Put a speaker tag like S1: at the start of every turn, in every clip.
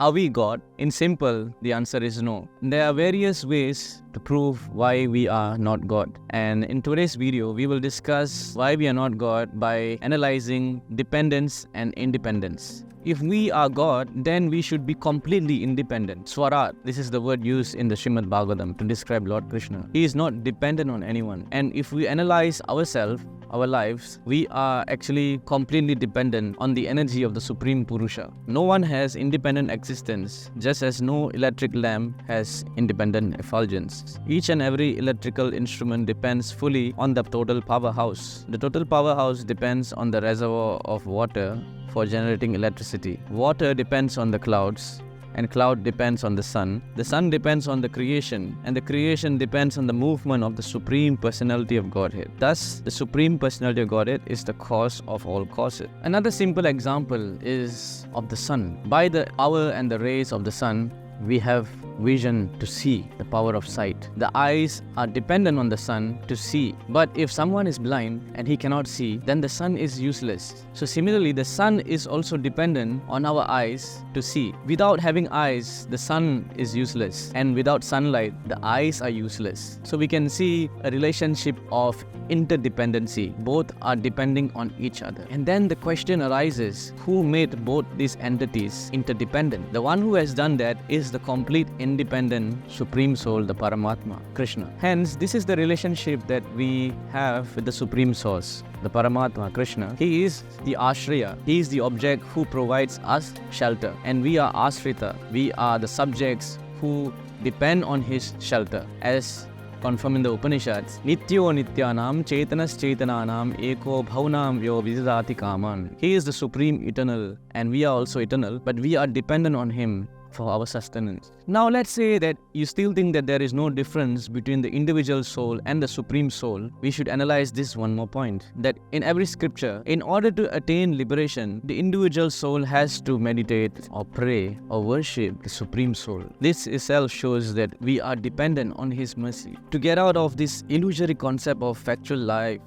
S1: Are we God? In simple, the answer is no. There are various ways to prove why we are not God. And in today's video, we will discuss why we are not God by analyzing dependence and independence. If we are God, then we should be completely independent. Swarat, this is the word used in the Srimad-Bhagavatam to describe Lord Krishna. He is not dependent on anyone. And if we analyze ourselves, our lives, we are actually completely dependent on the energy of the Supreme Purusha. No one has independent existence, just as no electric lamp has independent effulgence. Each and every electrical instrument depends fully on the total powerhouse. The total powerhouse depends on the reservoir of water for generating electricity. Water depends on the clouds, and cloud depends on the sun. The sun depends on the creation, and the creation depends on the movement of the Supreme Personality of Godhead. Thus, the Supreme Personality of Godhead is the cause of all causes. Another simple example is of the sun. By the hour and the rays of the sun, we have vision to see, the power of sight. The eyes are dependent on the sun to see. But if someone is blind and he cannot see, then the sun is useless. So similarly, the sun is also dependent on our eyes to see. Without having eyes, the sun is useless. And without sunlight, the eyes are useless. So we can see a relationship of interdependency. Both are depending on each other. And then the question arises, who made both these entities interdependent? The one who has done that is the complete independent Supreme Soul, the Paramatma, Krishna. Hence, this is the relationship that we have with the Supreme Source, the Paramatma, Krishna. He is the Ashraya. He is the object who provides us shelter. And we are Ashrita. We are the subjects who depend on his shelter. As confirmed in the Upanishads, Nityo Nityanam Chetanas Chetananam Eko Bhaunam Yo Vididati Kaman. He is the Supreme Eternal, and we are also eternal, but we are dependent on him for our sustenance. Now let's say that you still think that there is no difference between the individual soul and the Supreme Soul. We should analyze this one more point, that in every scripture, in order to attain liberation, the individual soul has to meditate or pray or worship the Supreme Soul. This itself shows that we are dependent on his mercy. To get out of this illusory concept of factual life,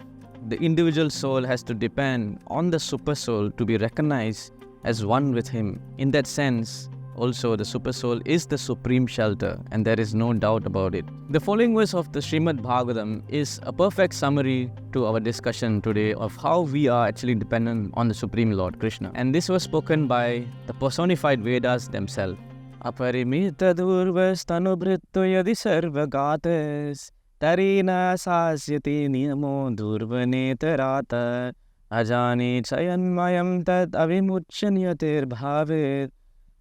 S1: the individual soul has to depend on the Super Soul to be recognized as one with him. In that sense, also, the Super Soul is the supreme shelter, and there is no doubt about it. The following verse of the Srimad-Bhagavatam is a perfect summary to our discussion today of how we are actually dependent on the Supreme Lord Krishna. And this was spoken by the personified Vedas themselves. Aparimita durvastanubrittu yadi sarvagatas tarina sasyati niyamo durvanetarata ajani chayanmayam tad avimuchanyatir bhavet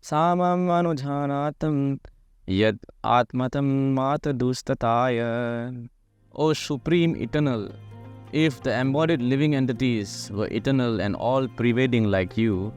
S1: Samam anujhanatam yad atmatam matadustataya. O Supreme Eternal, if the embodied living entities were eternal and all-pervading like you,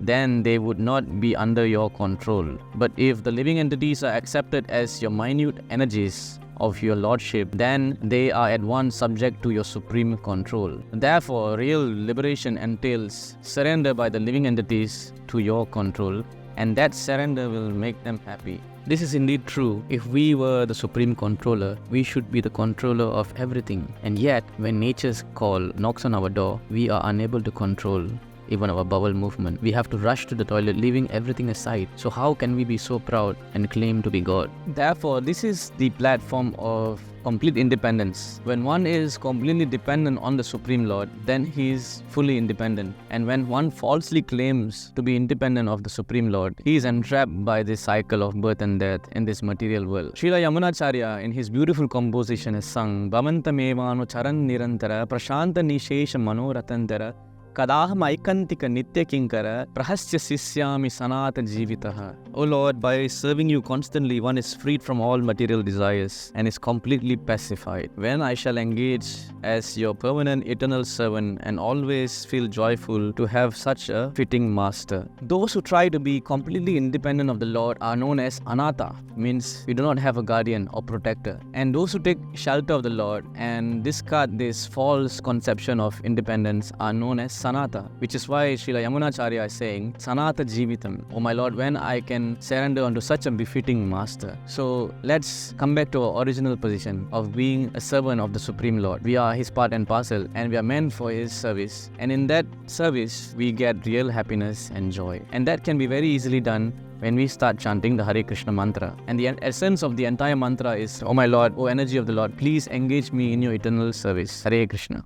S1: then they would not be under your control. But if the living entities are accepted as your minute energies of your lordship, then they are at once subject to your supreme control. Therefore, real liberation entails surrender by the living entities to your control, and that surrender will make them happy. This is indeed true. If we were the supreme controller, we should be the controller of everything. And yet, when nature's call knocks on our door, we are unable to control even our bowel movement. We have to rush to the toilet, leaving everything aside. So how can we be so proud and claim to be God? Therefore, this is the platform of complete independence. When one is completely dependent on the Supreme Lord, then he is fully independent. And when one falsely claims to be independent of the Supreme Lord, he is entrapped by this cycle of birth and death in this material world. Srila Yamunacharya, in his beautiful composition, has sung Bhavantamevanu charan nirantara prashanta nishesha manoratantara Kadaham aikantika nitya kinkara prahasya sisyami sanata jivitaha. O Lord, by serving you constantly, one is freed from all material desires and is completely pacified. When I shall engage as your permanent eternal servant and always feel joyful to have such a fitting master. Those who try to be completely independent of the Lord are known as anata, means we do not have a guardian or protector. And those who take shelter of the Lord and discard this false conception of independence are known as Sanata, which is why Srila Yamunacharya is saying, Sanata Jivitam. Oh my Lord, when I can surrender unto such a befitting master. So let's come back to our original position of being a servant of the Supreme Lord. We are his part and parcel, and we are meant for his service. And in that service, we get real happiness and joy. And that can be very easily done when we start chanting the Hare Krishna mantra. And the essence of the entire mantra is, Oh my Lord, O energy of the Lord, please engage me in your eternal service. Hare Krishna.